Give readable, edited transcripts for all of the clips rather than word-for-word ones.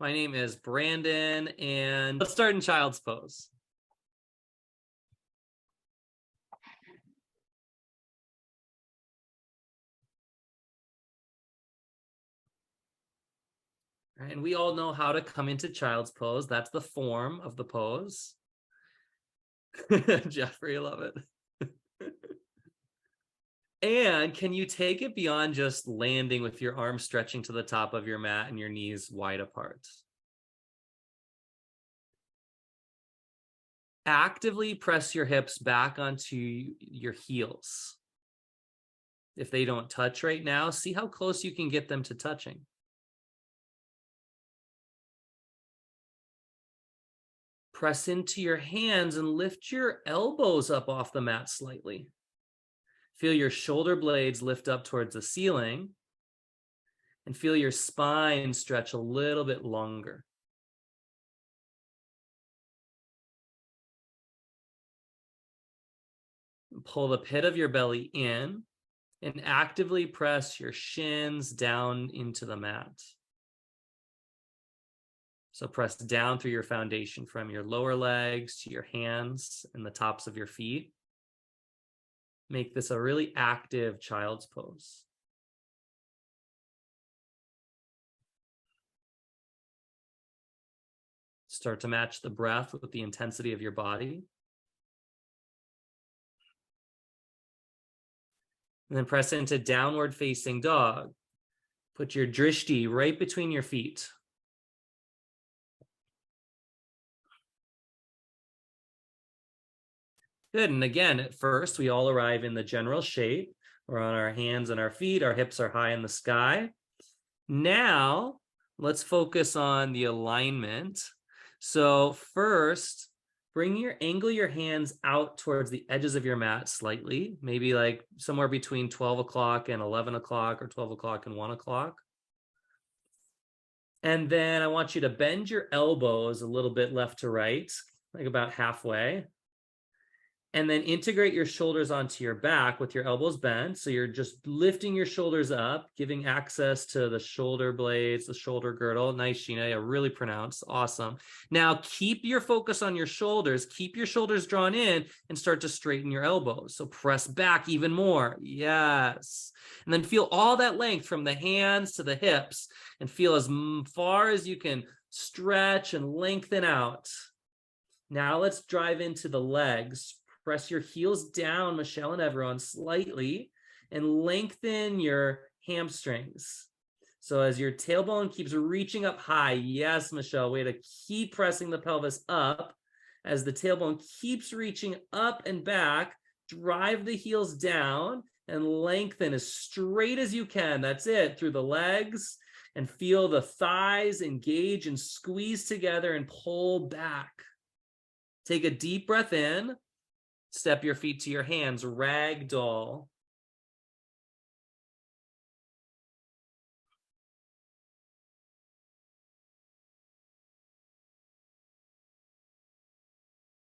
My name is Brandon, and let's start in child's pose. And we all know how to come into child's pose. That's the form of the pose. Jeffrey, I love it. And can you take it beyond just landing with your arms stretching to the top of your mat and your knees wide apart? Actively press your hips back onto your heels. If they don't touch right now, see how close you can get them to touching. Press into your hands and lift your elbows up off the mat slightly. Feel your shoulder blades lift up towards the ceiling and feel your spine stretch a little bit longer. Pull the pit of your belly in and actively press your shins down into the mat. So press down through your foundation from your lower legs to your hands and the tops of your feet. Make this a really active child's pose. Start to match the breath with the intensity of your body. And then press into downward facing dog. Put your drishti right between your feet. Good. And again, at first, we all arrive in the general shape. We're on our hands and our feet. Our hips are high in the sky. Now, let's focus on the alignment. So first, angle your hands out towards the edges of your mat slightly, maybe like somewhere between 12 o'clock and 11 o'clock or 12 o'clock and 1 o'clock. And then I want you to bend your elbows a little bit left to right, like about halfway. And then integrate your shoulders onto your back with your elbows bent. So you're just lifting your shoulders up, giving access to the shoulder blades, the shoulder girdle. Nice, Sheena. Yeah, really pronounced. Awesome. Now keep your focus on your shoulders. Keep your shoulders drawn in and start to straighten your elbows. So press back even more. Yes. And then feel all that length from the hands to the hips and feel as far as you can stretch and lengthen out. Now let's drive into the legs. Press your heels down, Michelle and everyone, slightly, and lengthen your hamstrings. So as your tailbone keeps reaching up high, yes, Michelle, way to keep pressing the pelvis up. As the tailbone keeps reaching up and back, drive the heels down and lengthen as straight as you can. That's it, through the legs, and feel the thighs engage and squeeze together and pull back. Take a deep breath in. Step your feet to your hands, ragdoll.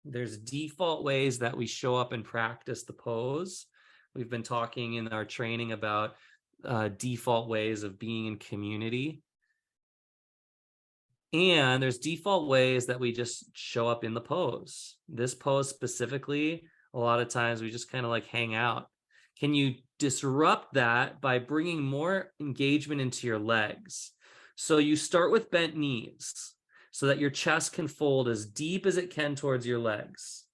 There's default ways that we show up and practice the pose. We've been talking in our training about default ways of being in community. And there's default ways that we just show up in the pose. This pose specifically, a lot of times we just kind of like hang out. Can you disrupt that by bringing more engagement into your legs? So you start with bent knees so that your chest can fold as deep as it can towards your legs.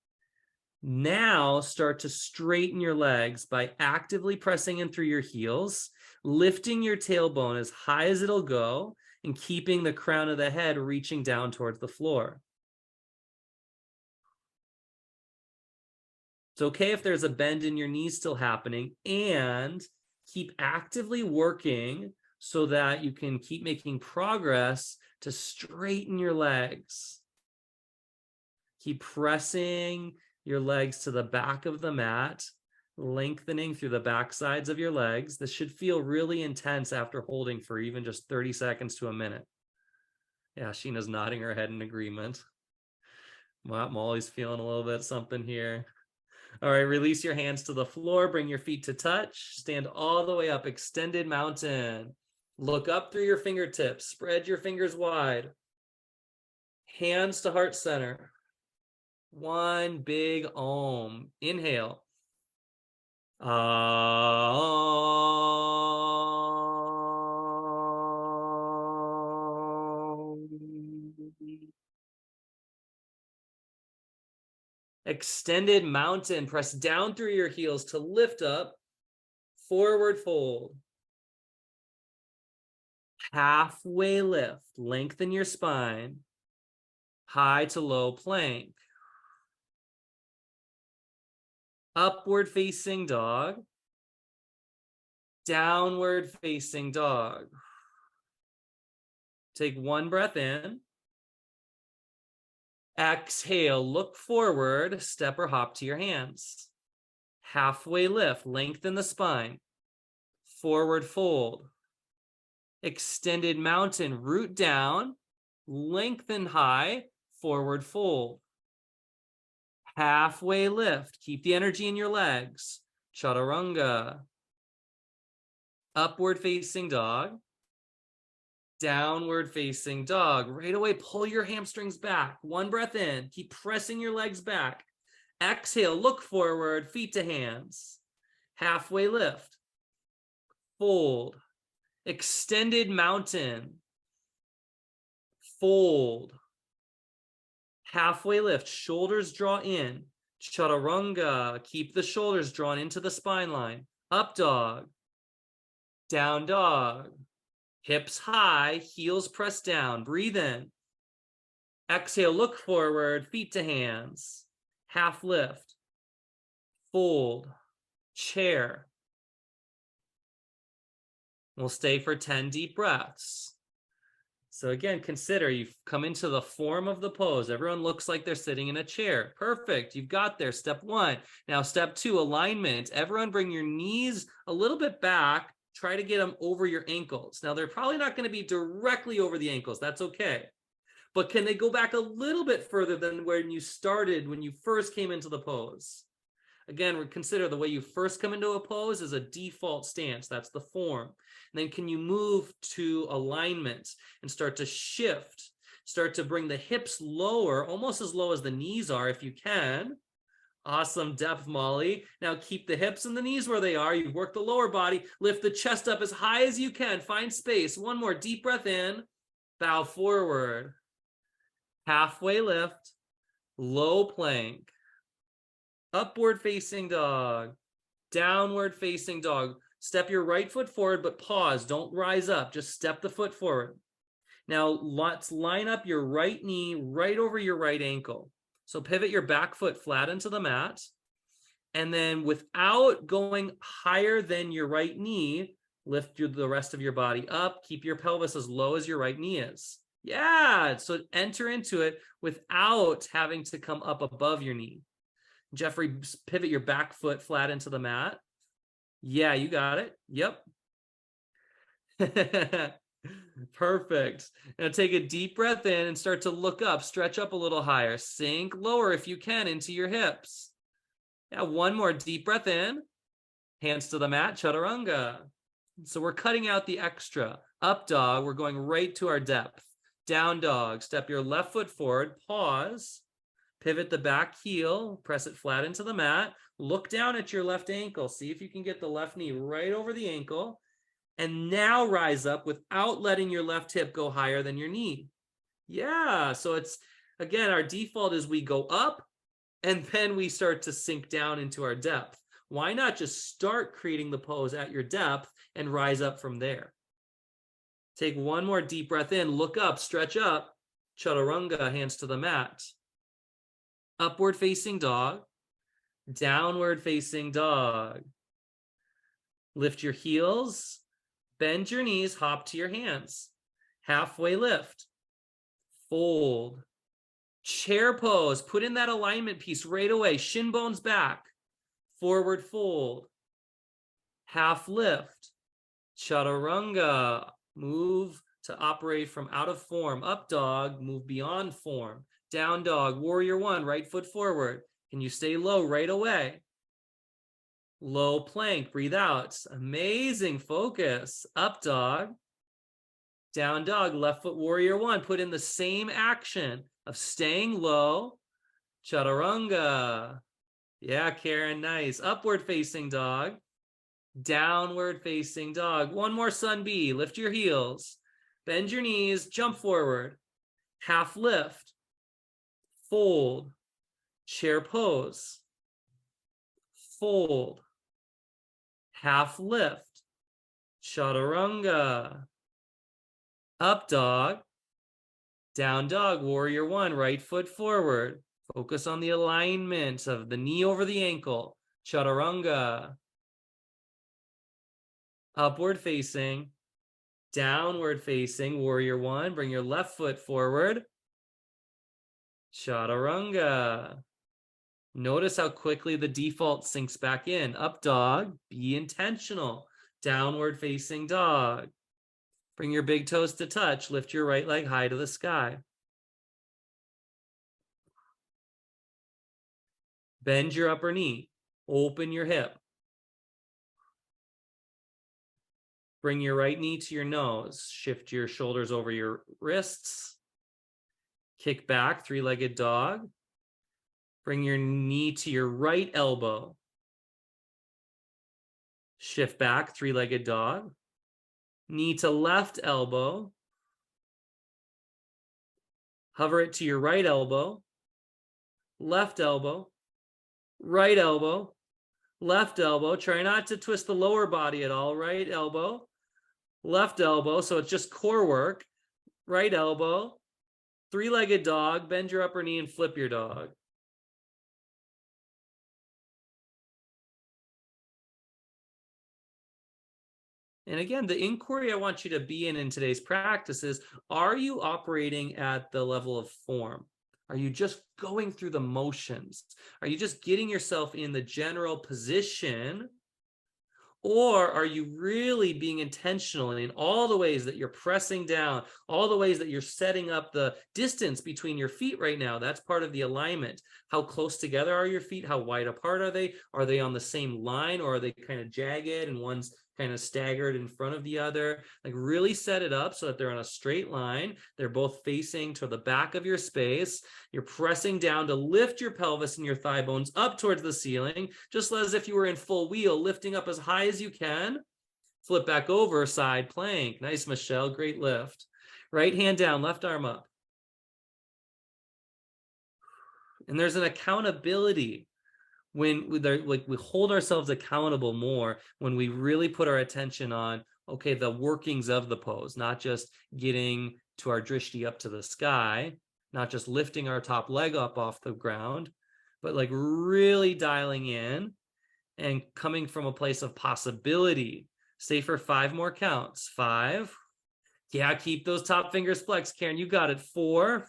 Now start to straighten your legs by actively pressing in through your heels, lifting your tailbone as high as it'll go, and keeping the crown of the head reaching down towards the floor. It's okay if there's a bend in your knees still happening, and keep actively working so that you can keep making progress to straighten your legs. Keep pressing your legs to the back of the mat, lengthening through the back sides of your legs. This should feel really intense after holding for even just 30 seconds to a minute. Yeah, Sheena's nodding her head in agreement. Molly's feeling a little bit something here. All right, release your hands to the floor. Bring your feet to touch. Stand all the way up, extended mountain. Look up through your fingertips. Spread your fingers wide. Hands to heart center. One big Om. Inhale. Extended mountain. Press down through your heels to lift up. Forward fold. Halfway lift. Lengthen your spine. High to low plank. Upward facing dog. Downward facing dog. Take one breath in. Exhale, look forward, step or hop to your hands. Halfway lift, lengthen the spine. Forward fold. Extended mountain, root down, lengthen high, forward fold. Halfway lift, keep the energy in your legs. Chaturanga. Upward facing dog. Downward facing dog. Right away, pull your hamstrings back. One breath in. Keep pressing your legs back. Exhale, look forward, feet to hands. Halfway lift. Fold. Extended mountain. Fold. Halfway lift. Shoulders draw in. Chaturanga. Keep the shoulders drawn into the spine line. Up dog. Down dog. Hips high, heels pressed down. Breathe in. Exhale, look forward, feet to hands. Half lift. Fold. Chair. We'll stay for 10 deep breaths. So again, consider you've come into the form of the pose. Everyone looks like they're sitting in a chair. Perfect. You've got there. Step one. Now, step two, alignment. Everyone bring your knees a little bit back. Try to get them over your ankles. Now, they're probably not going to be directly over the ankles. That's okay. But can they go back a little bit further than when you started, when you first came into the pose? Again, consider the way you first come into a pose is a default stance. That's the form. And then can you move to alignment and start to shift? Start to bring the hips lower, almost as low as the knees are if you can. Awesome depth, Molly. Now keep the hips and the knees where they are. You've worked the lower body. Lift the chest up as high as you can. Find space. One more deep breath in. Bow forward. Halfway lift. Low plank. Upward facing dog. Downward facing dog. Step your right foot forward, but pause. Don't rise up. Just step the foot forward. Now let's line up your right knee right over your right ankle. So pivot your back foot flat into the mat. And then without going higher than your right knee, lift the rest of your body up. Keep your pelvis as low as your right knee is. Yeah, so enter into it without having to come up above your knee. Jeffrey, pivot your back foot flat into the mat. Yeah, you got it. Yep. Perfect. Now take a deep breath in and start to look up, stretch up a little higher, sink lower if you can into your hips. Yeah, one more deep breath in, hands to the mat, chaturanga. So we're cutting out the extra. Up dog, we're going right to our depth. Down dog, step your left foot forward, pause, pivot the back heel, press it flat into the mat, look down at your left ankle, see if you can get the left knee right over the ankle. And now rise up without letting your left hip go higher than your knee. Yeah, so it's, again, our default is we go up and then we start to sink down into our depth. Why not just start creating the pose at your depth and rise up from there? Take one more deep breath in, look up, stretch up, chaturanga, hands to the mat. Upward facing dog, downward facing dog. Lift your heels. Bend your knees, hop to your hands. Halfway lift. Fold. Chair pose. Put in that alignment piece right away. Shin bones back. Forward fold. Half lift. Chaturanga. Move to operate from out of form. Up dog. Move beyond form. Down dog. Warrior one. Right foot forward. Can you stay low right away? Low plank, breathe out. Amazing focus. Up dog. Down dog, left foot warrior one. Put in the same action of staying low. Chaturanga. Yeah, Karen, nice. Upward facing dog. Downward facing dog. One more sun B. Lift your heels. Bend your knees. Jump forward. Half lift. Fold. Chair pose. Fold. Half lift. Chaturanga. Up dog. Down dog. Warrior one. Right foot forward. Focus on the alignment of the knee over the ankle. Chaturanga. Upward facing. Downward facing. Warrior one. Bring your left foot forward. Chaturanga. Notice how quickly the default sinks back in. Up dog. Be intentional. Downward facing dog. Bring your big toes to touch. Lift your right leg high to the sky. Bend your upper knee. Open your hip. Bring your right knee to your nose. Shift your shoulders over your wrists. Kick back, three-legged dog. Bring your knee to your right elbow. Shift back, three-legged dog. Knee to left elbow. Hover it to your right elbow. Left elbow. Right elbow. Left elbow. Try not to twist the lower body at all. Right elbow. Left elbow. So it's just core work. Right elbow. Three-legged dog. Bend your upper knee and flip your dog. And again, the inquiry I want you to be in today's practice is, are you operating at the level of form? Are you just going through the motions? Are you just getting yourself in the general position? Or are you really being intentional in all the ways that you're pressing down, all the ways that you're setting up the distance between your feet right now? That's part of the alignment. How close together are your feet? How wide apart are they? Are they on the same line, or are they kind of jagged and one's kind of staggered in front of the other? Like, really set it up so that they're on a straight line. They're both facing to the back of your space. You're pressing down to lift your pelvis and your thigh bones up towards the ceiling, just as if you were in full wheel, lifting up as high as you can. Flip back over, side plank. Nice, Michelle, great lift. Right hand down, left arm up. And there's an accountability when we hold ourselves accountable more when we really put our attention on, okay, the workings of the pose, not just getting to our drishti up to the sky, not just lifting our top leg up off the ground, but like really dialing in and coming from a place of possibility. Stay for 5 more counts. 5. Yeah, keep those top fingers flexed, Karen. You got it. 4.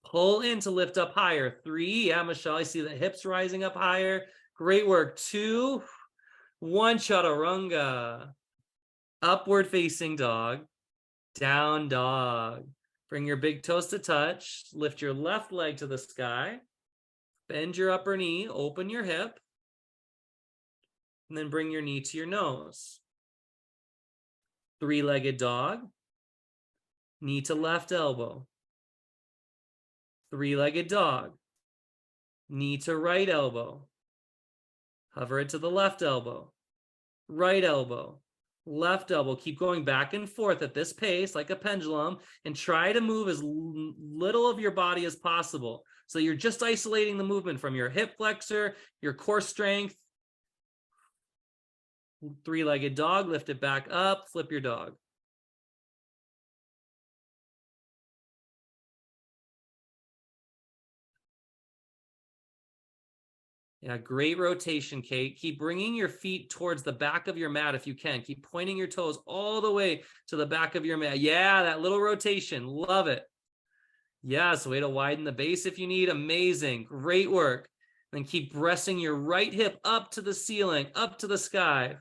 Pull in to lift up higher. 3. Yeah, Michelle, I see the hips rising up higher. Great work. 2. 1. Chaturanga. Upward facing dog. Down dog. Bring your big toes to touch. Lift your left leg to the sky. Bend your upper knee. Open your hip. And then bring your knee to your nose. 3-legged dog. Knee to left elbow. 3-legged dog. Knee to right elbow. Hover it to the left elbow. Right elbow. Left elbow. Keep going back and forth at this pace like a pendulum, and try to move as little of your body as possible. So you're just isolating the movement from your hip flexor, your core strength. 3-legged dog. Lift it back up. Flip your dog. Yeah, great rotation, Kate. Keep bringing your feet towards the back of your mat if you can. Keep pointing your toes all the way to the back of your mat. Yeah, that little rotation. Love it. Yes, way to widen the base if you need. Amazing. Great work. Then keep pressing your right hip up to the ceiling, up to the sky.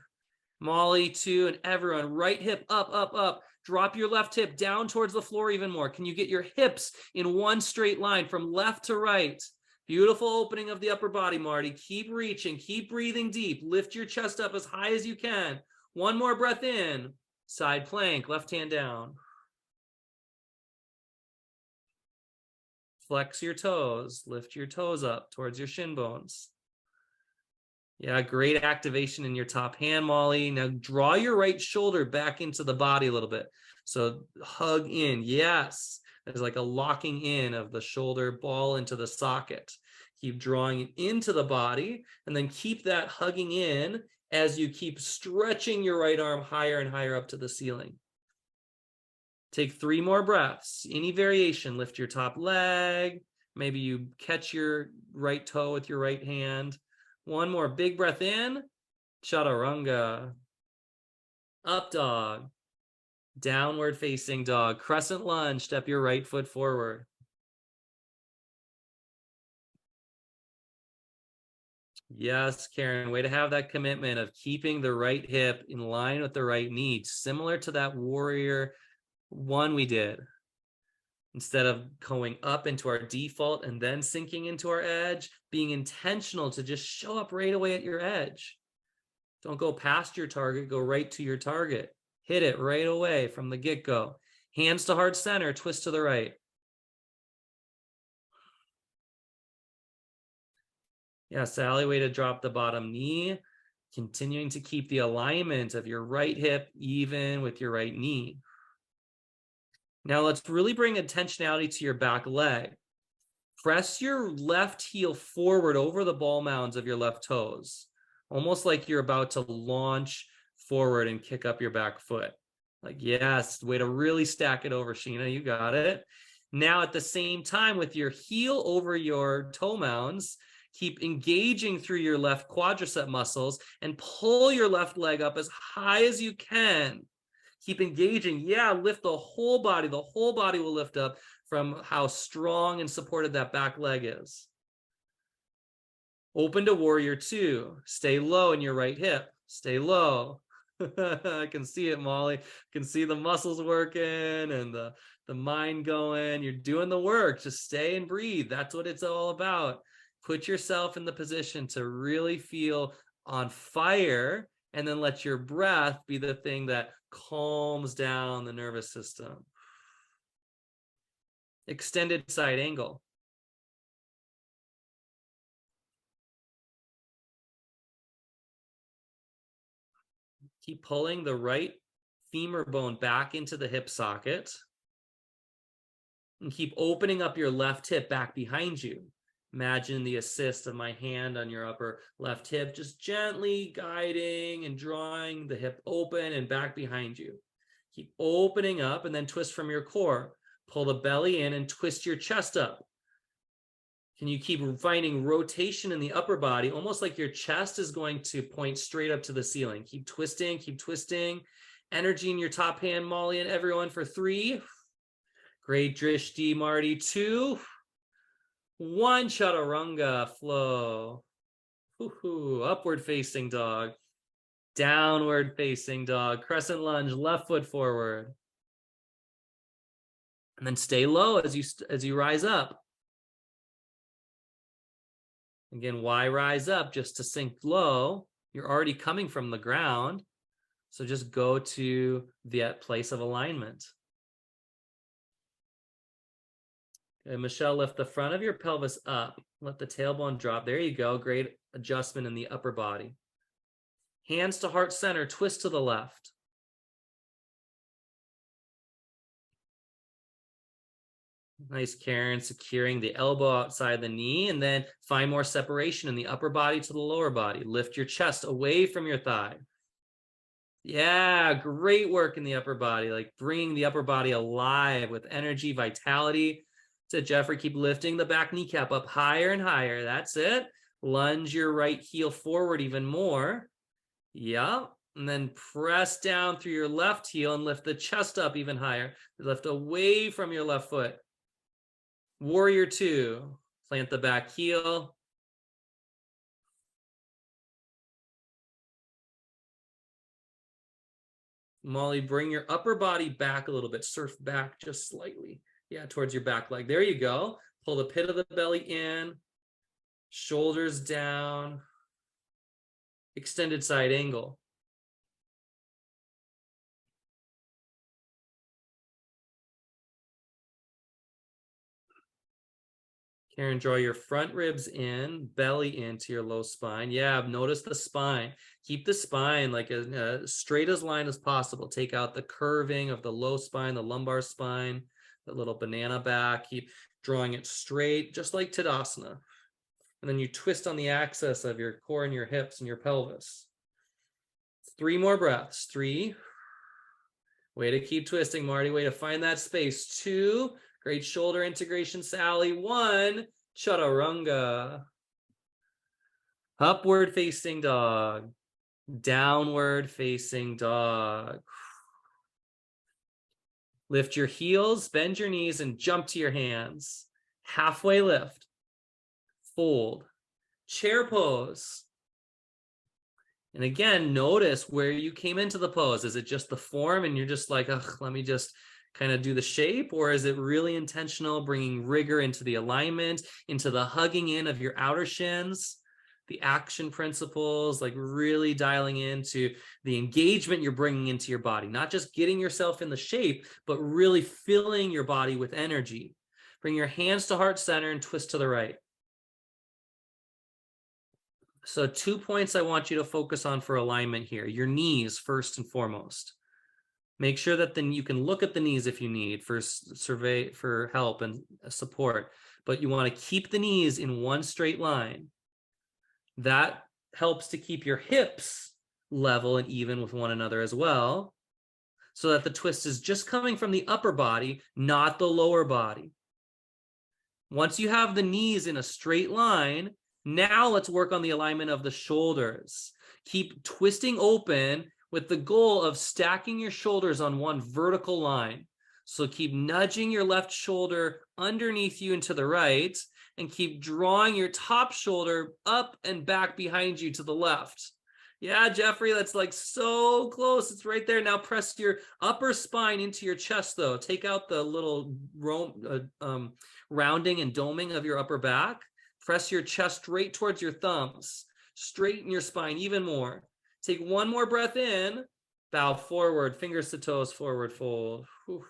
Molly, 2, and everyone, right hip up, up, up. Drop your left hip down towards the floor even more. Can you get your hips in one straight line from left to right? Beautiful opening of the upper body, Marty. Keep reaching, keep breathing deep. Lift your chest up as high as you can. One more breath in. Side plank, left hand down. Flex your toes, lift your toes up towards your shin bones. Yeah, great activation in your top hand, Molly. Now draw your right shoulder back into the body a little bit. So hug in. Yes. There's like a locking in of the shoulder ball into the socket. Keep drawing it into the body and then keep that hugging in as you keep stretching your right arm higher and higher up to the ceiling. Take 3 more breaths. Any variation, lift your top leg. Maybe you catch your right toe with your right hand. 1 more big breath in, chaturanga, up dog, downward facing dog, crescent lunge, step your right foot forward. Yes, Karen, way to have that commitment of keeping the right hip in line with the right knee, similar to that warrior one we did. Instead of going up into our default and then sinking into our edge, being intentional to just show up right away at your edge. Don't go past your target, go right to your target. Hit it right away from the get-go. Hands to heart center, twist to the right. Yeah, Sally, way to drop the bottom knee. Continuing to keep the alignment of your right hip even with your right knee. Now let's really bring intentionality to your back leg. Press your left heel forward over the ball mounds of your left toes, almost like you're about to launch forward and kick up your back foot. Like, yes, way to really stack it over, Sheena. You got it. Now, at the same time, with your heel over your toe mounds, keep engaging through your left quadricep muscles and pull your left leg up as high as you can. Keep engaging. Yeah, lift the whole body. The whole body will lift up from how strong and supported that back leg is. Open to warrior 2. Stay low in your right hip. Stay low. I can see it, Molly. I can see the muscles working and the mind going. You're doing the work. Just stay and breathe. That's what it's all about. Put yourself in the position to really feel on fire, and then let your breath be the thing that calms down the nervous system. Extended side angle. Keep pulling the right femur bone back into the hip socket. And keep opening up your left hip back behind you. Imagine the assist of my hand on your upper left hip, just gently guiding and drawing the hip open and back behind you. Keep opening up and then twist from your core. Pull the belly in and twist your chest up. Can you keep finding rotation in the upper body, almost like your chest is going to point straight up to the ceiling? Keep twisting, keep twisting. Energy in your top hand, Molly, and everyone for 3. Great drishti, Marty. 2. 1, chaturanga, flow. Upward facing dog. Downward facing dog. Crescent lunge, left foot forward. And then stay low as you rise up. Again, why rise up? Just to sink low. You're already coming from the ground. So just go to that place of alignment. Okay, Michelle, lift the front of your pelvis up. Let the tailbone drop. There you go. Great adjustment in the upper body. Hands to heart center, twist to the left. Nice, Karen, securing the elbow outside the knee, and then find more separation in the upper body to the lower body. Lift your chest away from your thigh. Yeah, great work in the upper body, like bringing the upper body alive with energy, vitality. That's it, Jeffrey. Keep lifting the back kneecap up higher and higher. That's it. Lunge your right heel forward even more. Yeah. And then press down through your left heel and lift the chest up even higher. Lift away from your left foot. Warrior 2. Plant the back heel. Molly, bring your upper body back a little bit. Surf back just slightly. Yeah, towards your back leg. There you go. Pull the pit of the belly in. Shoulders down. Extended side angle. Karen, draw your front ribs in, belly into your low spine. Yeah, notice the spine. Keep the spine like as straight as line as possible. Take out the curving of the low spine, the lumbar spine, the little banana back. Keep drawing it straight, just like Tadasana. And then you twist on the axis of your core and your hips and your pelvis. 3 more breaths. 3. Way to keep twisting, Marty. Way to find that space. 2. Great shoulder integration, Sally. 1. Chaturanga. Upward facing dog. Downward facing dog. Lift your heels, bend your knees, and jump to your hands. Halfway lift. Fold. Chair pose. And again, notice where you came into the pose. Is it just the form and you're just like, ugh, let me just kind of do the shape? Or is it really intentional, bringing rigor into the alignment, into the hugging in of your outer shins, the action principles, like really dialing into the engagement you're bringing into your body, not just getting yourself in the shape, but really filling your body with energy. Bring your hands to heart center and twist to the right. So 2 points I want you to focus on for alignment here. Your knees, first and foremost. Make sure that then you can look at the knees if you need for survey, for help and support, but you want to keep the knees in one straight line. That helps to keep your hips level and even with one another as well, so that the twist is just coming from the upper body, not the lower body. Once you have the knees in a straight line, now let's work on the alignment of the shoulders. Keep twisting open with the goal of stacking your shoulders on one vertical line. So keep nudging your left shoulder underneath you and to the right, and keep drawing your top shoulder up and back behind you to the left. Yeah, Jeffrey, that's like so close. It's right there. Now press your upper spine into your chest, though. Take out the little rounding and doming of your upper back. Press your chest straight towards your thumbs. Straighten your spine even more. Take one more breath in. Bow forward, fingers to toes, forward fold. Whew.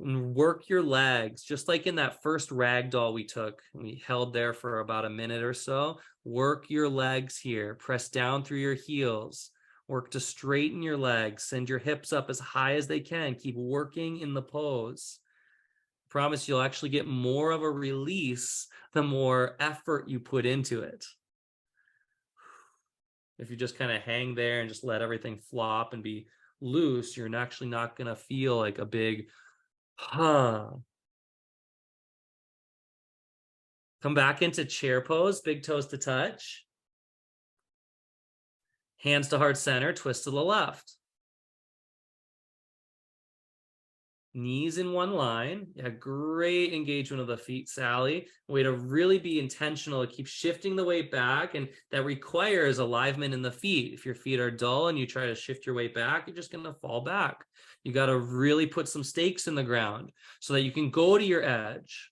And work your legs, just like in that first ragdoll we took. We held there for about a minute or so. Work your legs here. Press down through your heels. Work to straighten your legs. Send your hips up as high as they can. Keep working in the pose. Promise you'll actually get more of a release the more effort you put into it. If you just kind of hang there and just let everything flop and be loose, you're actually not going to feel like a big Come back into chair pose, big toes to touch. Hands to heart center, twist to the left. Knees in one line. Yeah, great engagement of the feet, Sally. Way to really be intentional to keep shifting the weight back, and that requires alignment in the feet. If your feet are dull and you try to shift your weight back, you're just going to fall back. You got to really put some stakes in the ground so that you can go to your edge.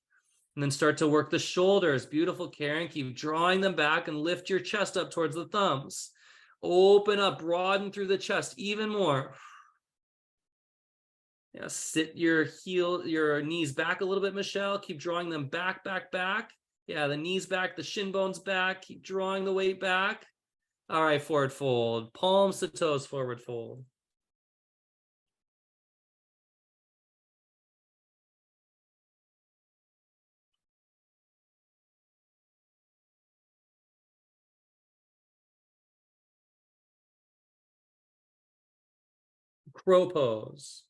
And then start to work the shoulders. Beautiful, Karen. Keep drawing them back and lift your chest up towards the thumbs. Open up, broaden through the chest even more. Yeah, sit your knees back a little bit, Michelle. Keep drawing them back, back, back. Yeah, the knees back, the shin bones back. Keep drawing the weight back. All right, forward fold. Palms to toes, forward fold. Crow pose.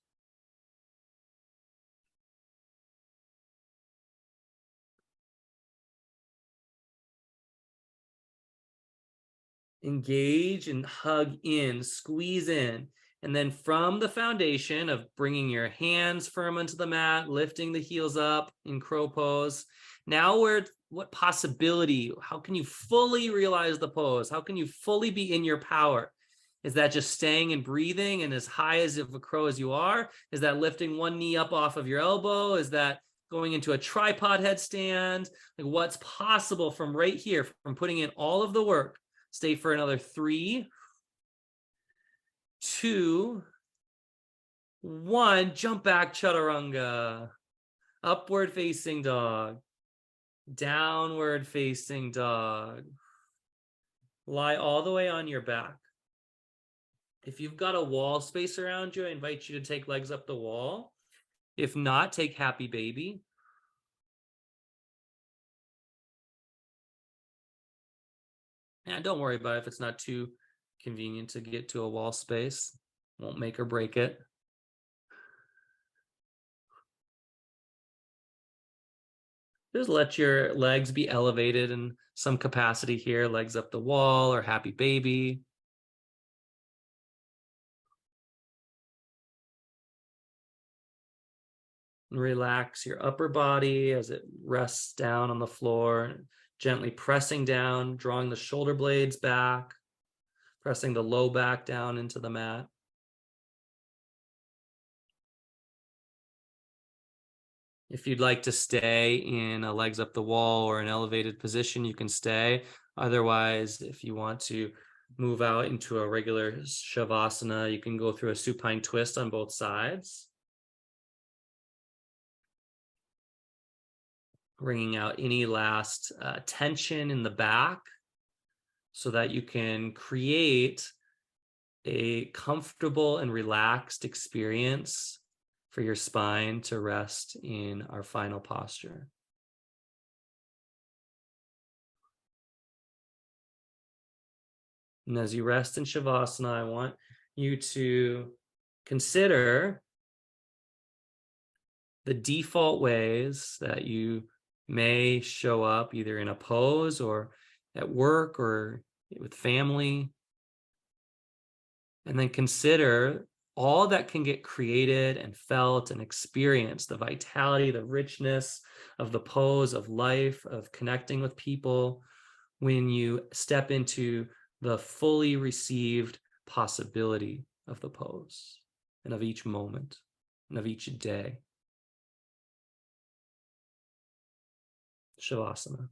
Engage and hug in, squeeze in. And then from the foundation of bringing your hands firm onto the mat, lifting the heels up in crow pose, now what possibility, how can you fully realize the pose? How can you fully be in your power? Is that just staying and breathing and as high as of a crow as you are? Is that lifting one knee up off of your elbow? Is that going into a tripod headstand? Like, what's possible from right here, from putting in all of the work? Stay for another 3, 2, 1, jump back, chaturanga. Upward facing dog. Downward facing dog. Lie all the way on your back. If you've got a wall space around you, I invite you to take legs up the wall. If not, take happy baby. And don't worry about it if it's not too convenient to get to a wall space. Won't make or break it. Just let your legs be elevated in some capacity here, legs up the wall or happy baby. Relax your upper body as it rests down on the floor, gently pressing down, drawing the shoulder blades back, pressing the low back down into the mat. If you'd like to stay in a legs up the wall or an elevated position, you can stay. Otherwise, if you want to move out into a regular shavasana, you can go through a supine twist on both sides. Bringing out any last tension in the back so that you can create a comfortable and relaxed experience for your spine to rest in our final posture. And as you rest in Shavasana, I want you to consider the default ways that you may show up either in a pose or at work or with family. And then consider all that can get created and felt and experienced, the vitality, the richness of the pose, of life, of connecting with people when you step into the fully received possibility of the pose and of each moment and of each day. Shavasana.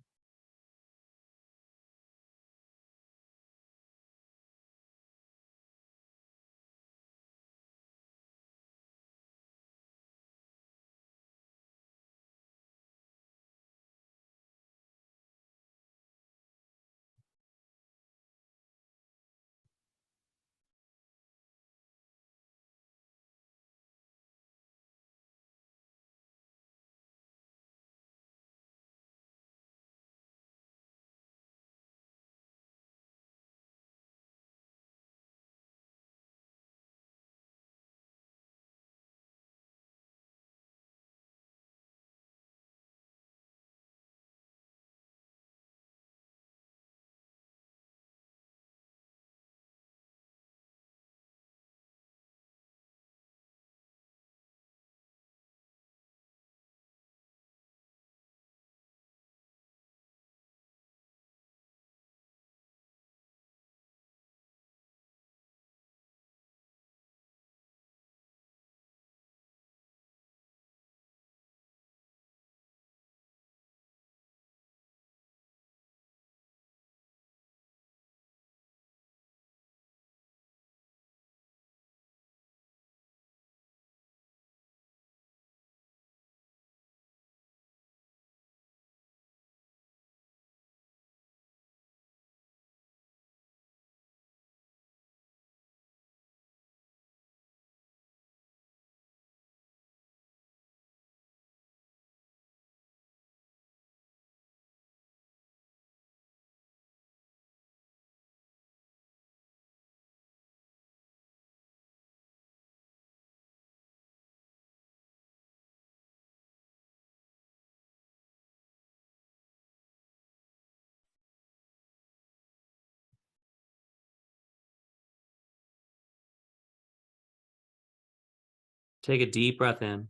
Take a deep breath in.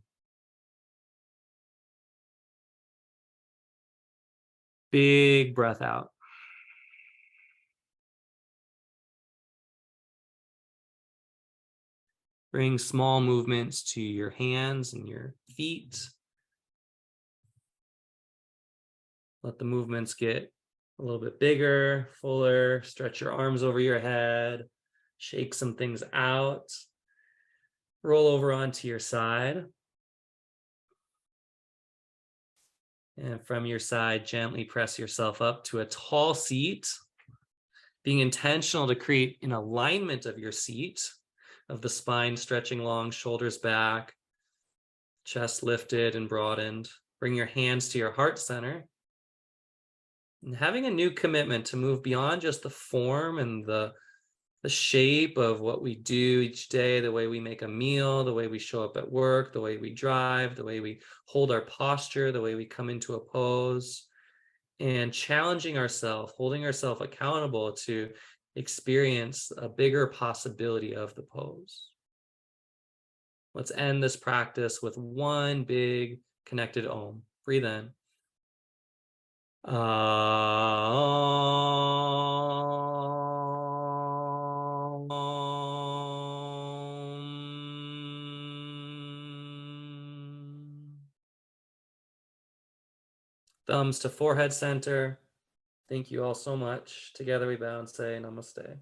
Big breath out. Bring small movements to your hands and your feet. Let the movements get a little bit bigger, fuller. Stretch your arms over your head. Shake some things out. Roll over onto your side. And from your side, gently press yourself up to a tall seat, being intentional to create an alignment of your seat, of the spine stretching long, shoulders back, chest lifted and broadened. Bring your hands to your heart center. And having a new commitment to move beyond just the form and the shape of what we do each day, the way we make a meal, the way we show up at work, the way we drive, the way we hold our posture, the way we come into a pose, and challenging ourselves, holding ourselves accountable to experience a bigger possibility of the pose. Let's end this practice with one big connected Om. Breathe in. Thumbs to forehead center. Thank you all so much. Together we bow and say namaste.